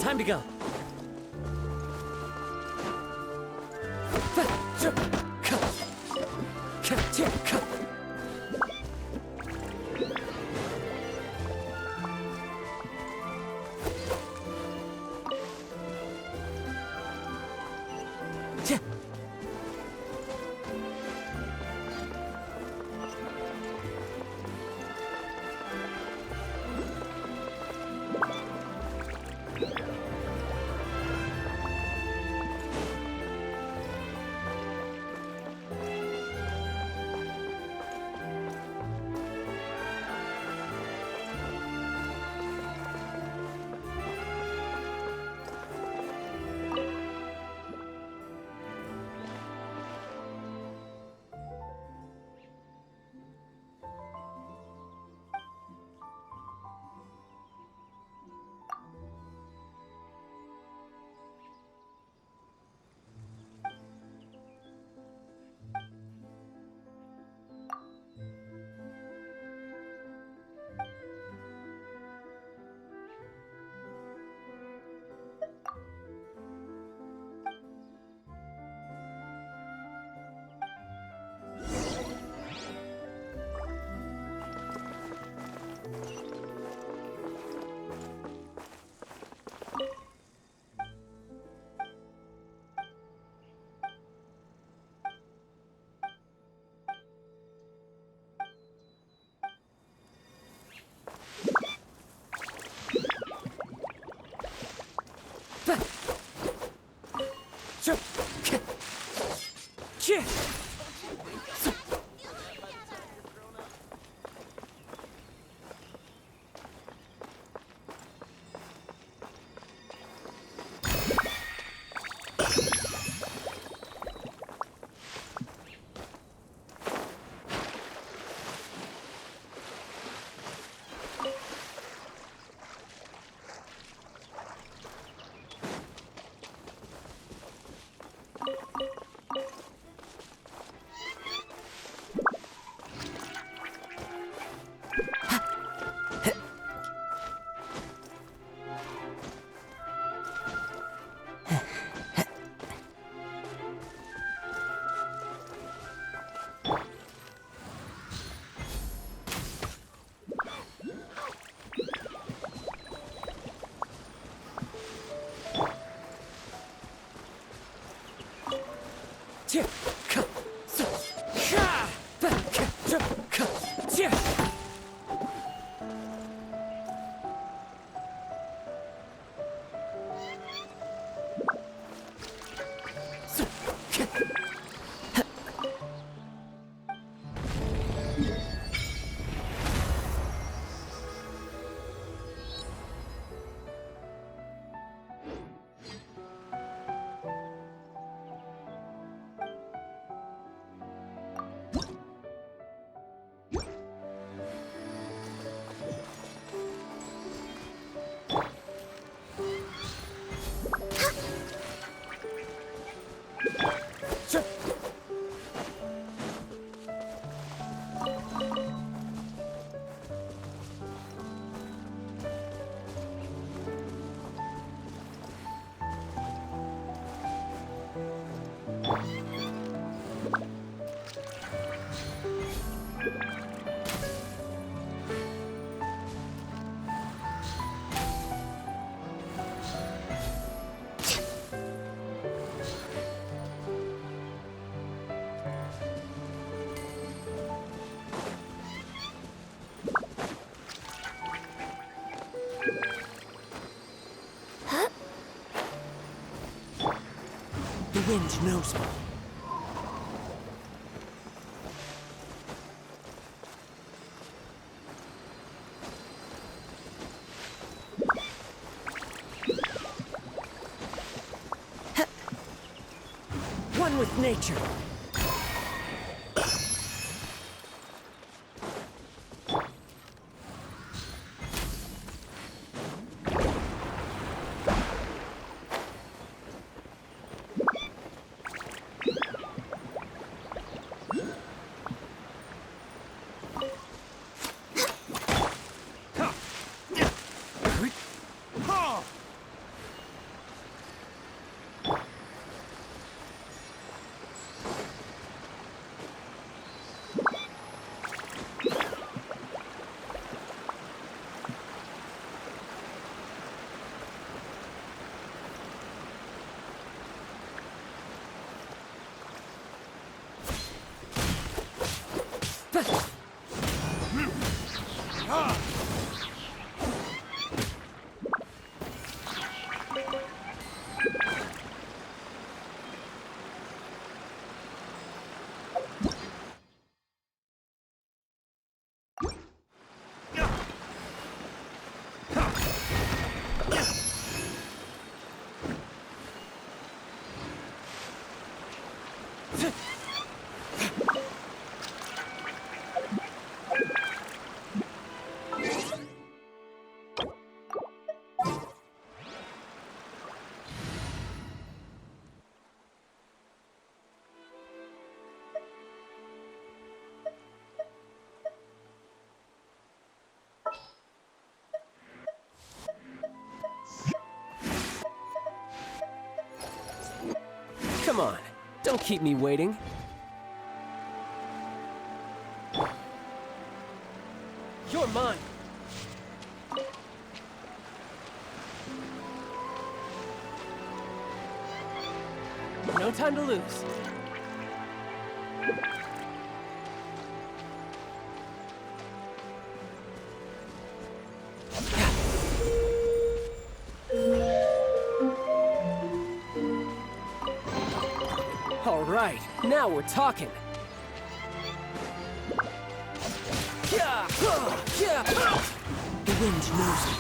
Time to go. The wind knows me. One with nature. Come on, don't keep me waiting. You're mine. No time to lose. All right, now we're talking. The wind knows me.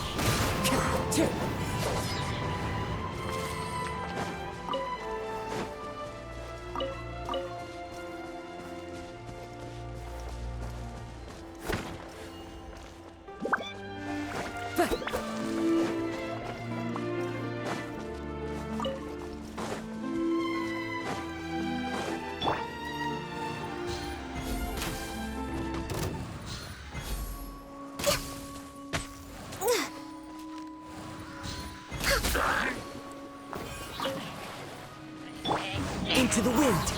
Into the wind.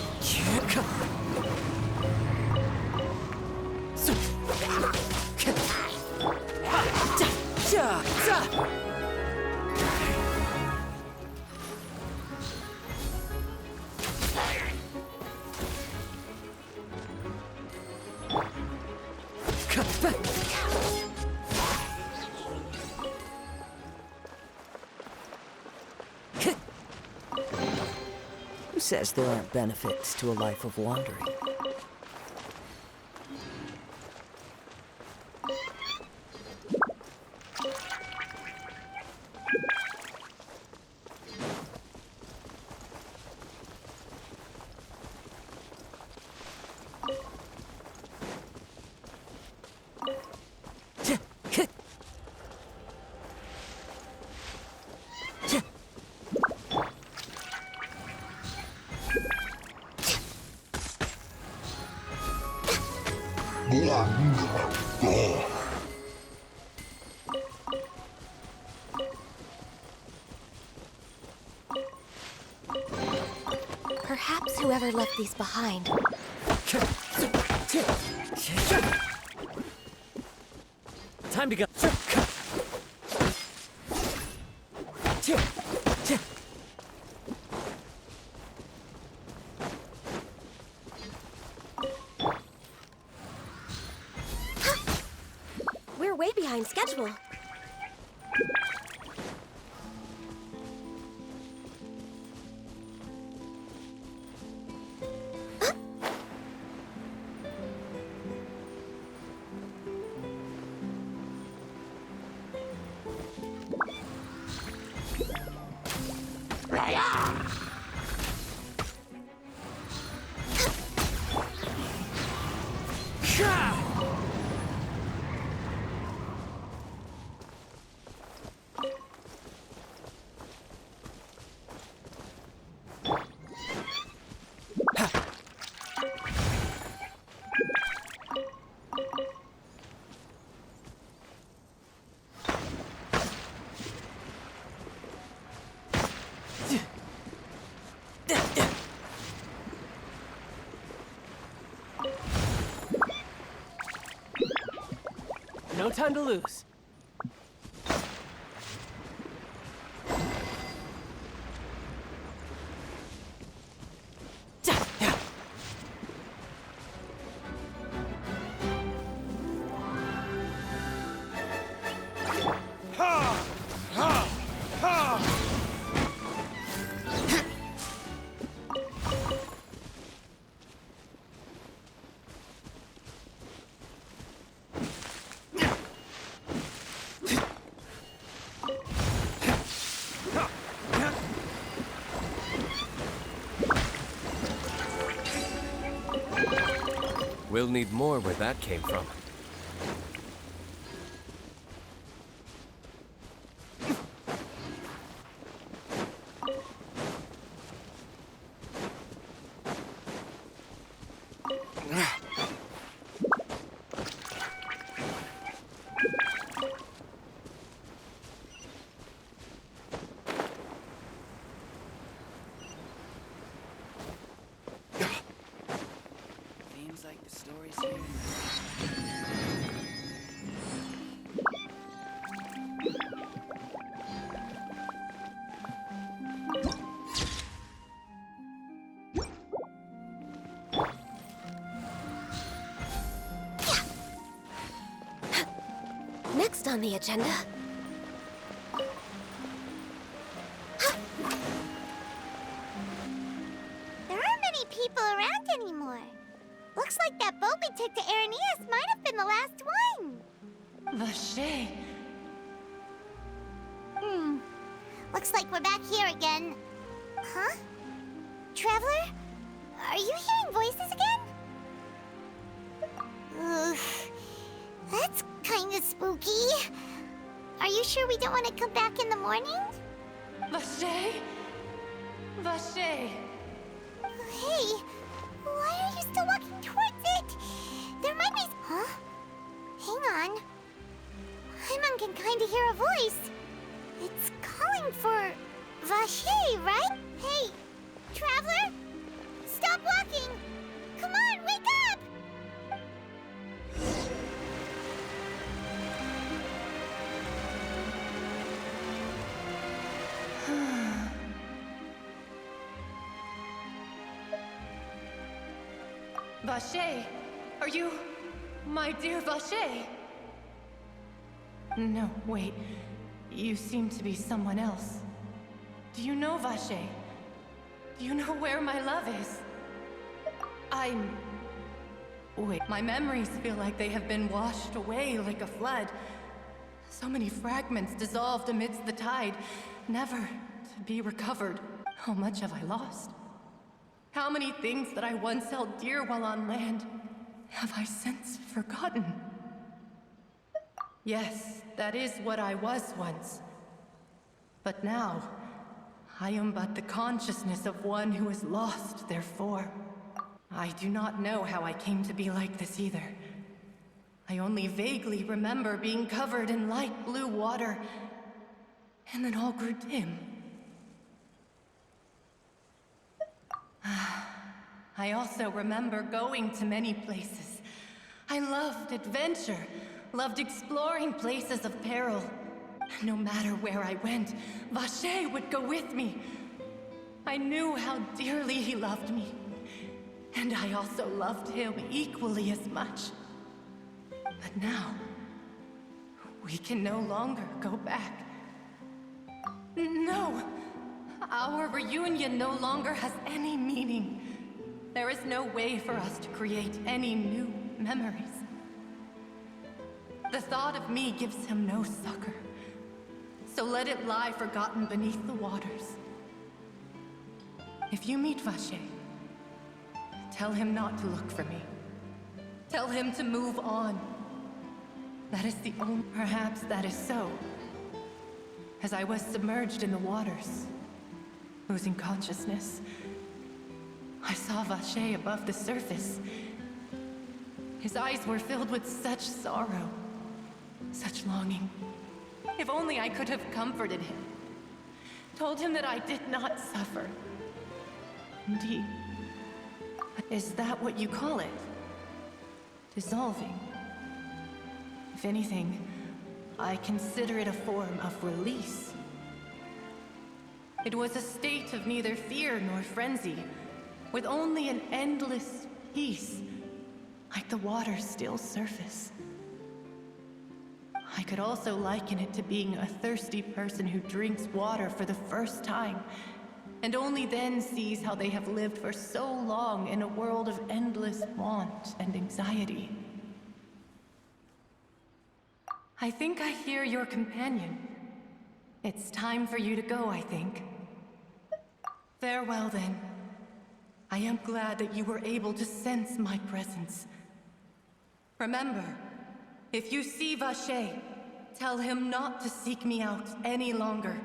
Who says there aren't benefits to a life of wandering? Perhaps whoever left these behind. Time to go. We're way behind schedule. No time to lose. We'll need more where that came from. Seems like the story's here. Next on the agenda. There aren't many people around anymore. Looks like that boat we took to Araneas might have been the last one. Vache. Looks like we're back here again. Huh? Traveler? Are you hearing voices again? Ugh. That's kinda spooky. Are you sure we don't want to come back in the morning? Vache? Vache. Hey, why are you still walking towards it? There might be... Huh? Hang on. Paimon can kinda hear a voice. It's calling for... Vache, right? Hey, Traveler? Stop walking! Come on, wake up! Vache, are you... my dear Vache? No, wait. You seem to be someone else. Do you know Vache? Do you know where my love is? Wait, my memories feel like they have been washed away like a flood. So many fragments dissolved amidst the tide, never to be recovered. How much have I lost? How many things that I once held dear while on land have I since forgotten? Yes, that is what I was once. But now, I am but the consciousness of one who is lost, therefore. I do not know how I came to be like this either. I only vaguely remember being covered in light blue water, and then all grew dim. I also remember going to many places. I loved adventure, loved exploring places of peril. No matter where I went, Vache would go with me. I knew how dearly he loved me, and I also loved him equally as much. But now, we can no longer go back. No! Our reunion no longer has any meaning. There is no way for us to create any new memories. The thought of me gives him no succor. So let it lie forgotten beneath the waters. If you meet Vache, tell him not to look for me. Tell him to move on. That is the only... Perhaps that is so. As I was submerged in the waters, losing consciousness, I saw Vache above the surface. His eyes were filled with such sorrow, such longing. If only I could have comforted him, told him that I did not suffer. Indeed. Is that what you call it? Dissolving? If anything, I consider it a form of release. It was a state of neither fear nor frenzy, with only an endless peace, like the water's still surface. I could also liken it to being a thirsty person who drinks water for the first time, and only then sees how they have lived for so long in a world of endless want and anxiety. I think I hear your companion. It's time for you to go, I think. Farewell, then. I am glad that you were able to sense my presence, Remember, if you see Vache, tell him not to seek me out any longer.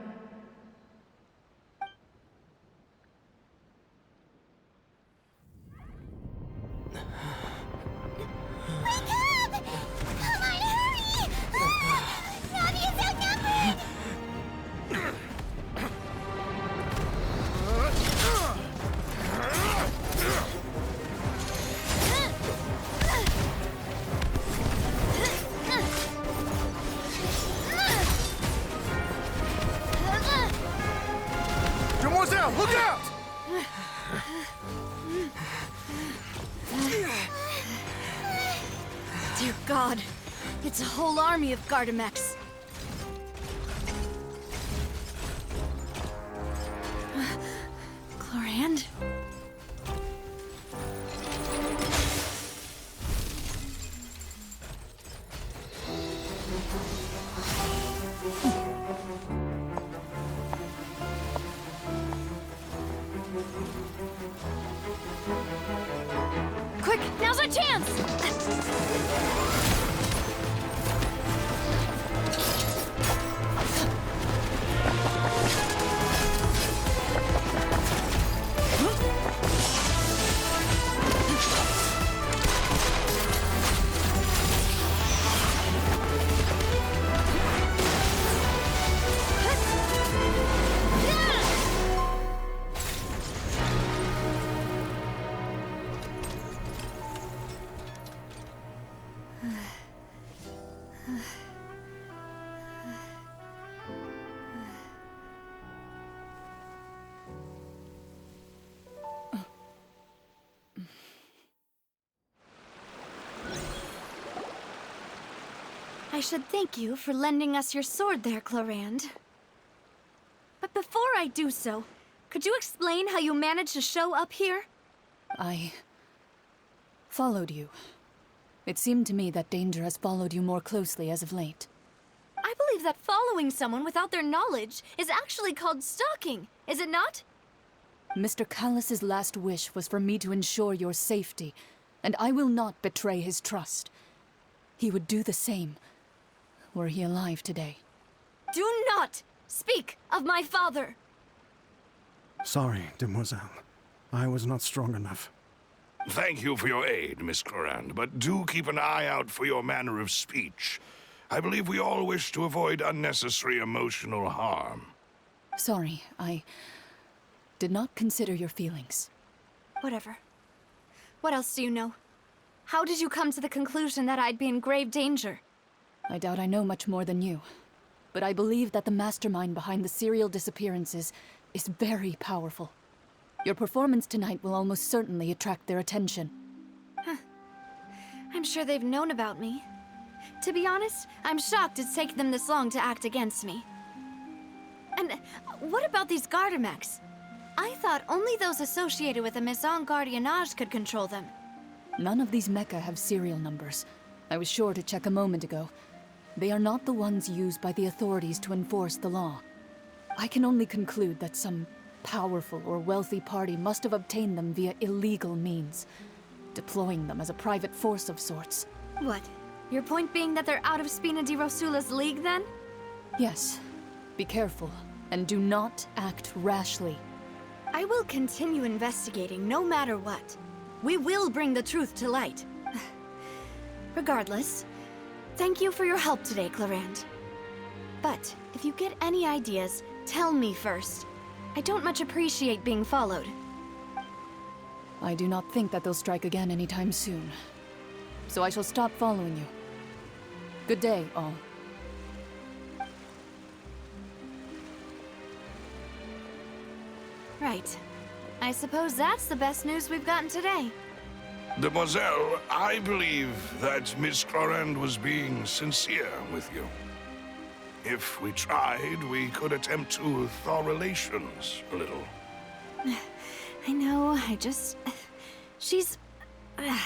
Demoiselle, look out! Dear God, it's a whole army of Gardamex. Clorinde? Quick, now's our chance! I should thank you for lending us your sword there, Clorinde. But before I do so, could you explain how you managed to show up here? I followed you. It seemed to me that danger has followed you more closely as of late. I believe that following someone without their knowledge is actually called stalking, is it not? Mr. Callus's last wish was for me to ensure your safety, and I will not betray his trust. He would do the same, were he alive today. Do not speak of my father! Sorry, Demoiselle. I was not strong enough. Thank you for your aid, Miss Clorinde, but do keep an eye out for your manner of speech. I believe we all wish to avoid unnecessary emotional harm. Sorry, I did not consider your feelings. Whatever. What else do you know? How did you come to the conclusion that I'd be in grave danger? I doubt I know much more than you, but I believe that the mastermind behind the serial disappearances is very powerful. Your performance tonight will almost certainly attract their attention. I'm sure they've known about me. To be honest, I'm shocked it's taken them this long to act against me. And what about these Gardamex? I thought only those associated with the Maison Gardiennage could control them. None of these mecha have serial numbers. I was sure to check a moment ago. They are not the ones used by the authorities to enforce the law. I can only conclude that some powerful or wealthy party must have obtained them via illegal means, deploying them as a private force of sorts. What? Your point being that they're out of Spina di Rosula's league, then? Yes. Be careful, and do not act rashly. I will continue investigating no matter what. We will bring the truth to light. Regardless, thank you for your help today, Clorinde. But if you get any ideas, tell me first. I don't much appreciate being followed. I do not think that they'll strike again anytime soon. So I shall stop following you. Good day, all. Right. I suppose that's the best news we've gotten today. Demoiselle, I believe that Miss Clorinde was being sincere with you. If we tried, we could attempt to thaw relations a little. I know, she's... Oh,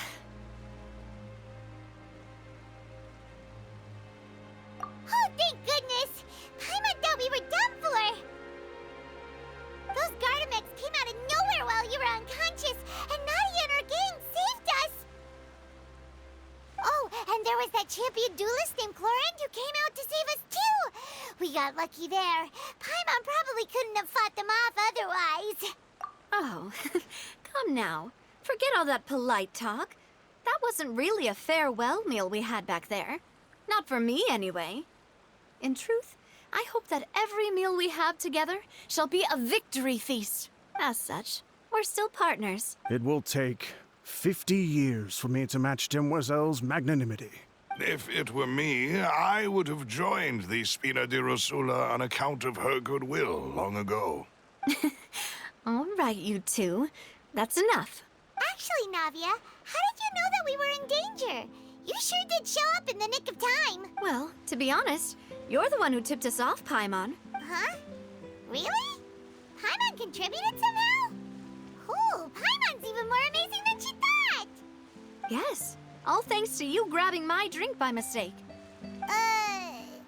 thank goodness! Paimon thought we were done for! Those Gardamex came out of nowhere while you were unconscious, and Nadia and her gang saved us! Oh, was that champion duelist named Clorinde who came out to save us too! We got lucky there. Paimon probably couldn't have fought them off otherwise. Oh, come now. Forget all that polite talk. That wasn't really a farewell meal we had back there. Not for me, anyway. In truth, I hope that every meal we have together shall be a victory feast. As such, we're still partners. It will take 50 years for me to match Demoiselle's magnanimity. If it were me, I would have joined the Spina di Rosula on account of her goodwill long ago. All right, you two. That's enough. Actually, Navia, how did you know that we were in danger? You sure did show up in the nick of time. Well, to be honest, you're the one who tipped us off, Paimon. Huh? Really? Paimon contributed somehow? Ooh, Paimon's even more amazing than she thought! Yes, all thanks to you grabbing my drink by mistake.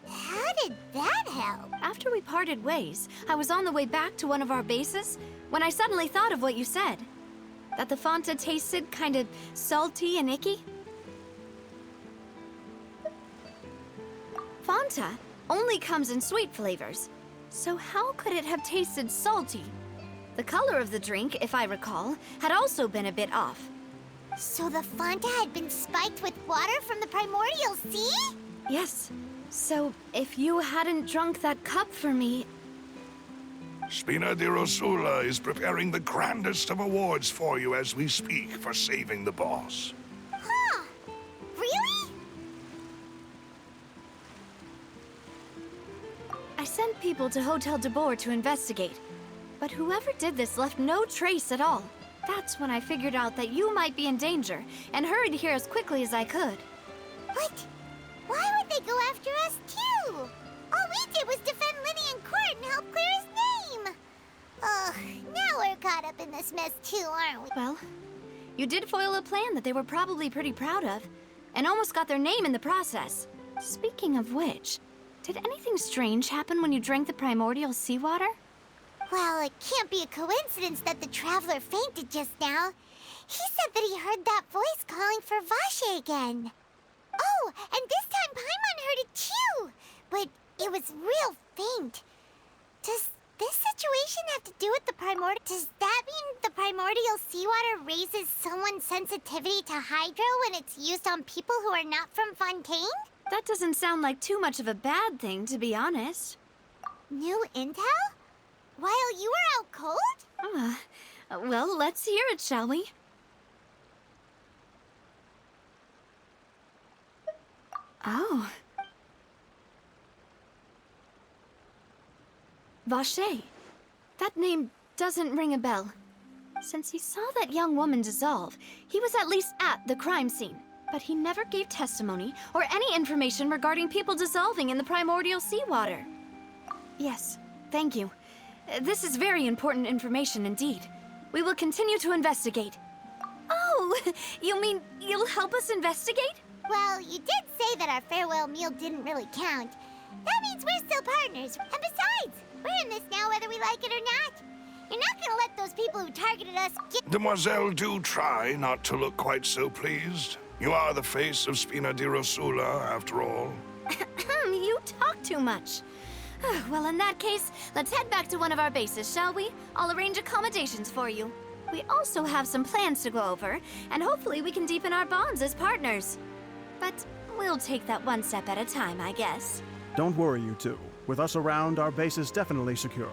How did that help? After we parted ways, I was on the way back to one of our bases when I suddenly thought of what you said. That the Fanta tasted kind of salty and icky. Fanta only comes in sweet flavors, so how could it have tasted salty? The color of the drink, if I recall, had also been a bit off. So the Fanta had been spiked with water from the primordial sea? Yes. So, if you hadn't drunk that cup for me... Spina di Rosula is preparing the grandest of awards for you as we speak for saving the boss. Huh. Really? I sent people to Hotel de Boer to investigate, but whoever did this left no trace at all. That's when I figured out that you might be in danger, and hurried here as quickly as I could. What? Why would they go after us, too? All we did was defend Linny in court and help clear his name. Ugh, now we're caught up in this mess, too, aren't we? Well, you did foil a plan that they were probably pretty proud of, and almost got their name in the process. Speaking of which, did anything strange happen when you drank the primordial seawater? Well, it can't be a coincidence that the Traveler fainted just now. He said that he heard that voice calling for Vache again. Oh, and this time Paimon heard it too, but it was real faint. Does this situation have to do with the primordial? Does that mean the primordial seawater raises someone's sensitivity to hydro when it's used on people who are not from Fontaine? That doesn't sound like too much of a bad thing, to be honest. New intel? While you were out cold? Well, let's hear it, shall we? Oh. Vache. That name doesn't ring a bell. Since he saw that young woman dissolve, he was at least at the crime scene. But he never gave testimony or any information regarding people dissolving in the primordial seawater. Yes, thank you. This is very important information indeed. We will continue to investigate. Oh, you mean you'll help us investigate? Well, you did say that our farewell meal didn't really count. That means we're still partners. And besides, we're in this now whether we like it or not. You're not gonna let those people who targeted us get... Demoiselle, do try not to look quite so pleased. You are the face of Spina di Rosula, after all. You talk too much. Well, in that case, let's head back to one of our bases, shall we? I'll arrange accommodations for you. We also have some plans to go over, and hopefully we can deepen our bonds as partners. But we'll take that one step at a time, I guess. Don't worry, you two. With us around, our base is definitely secure.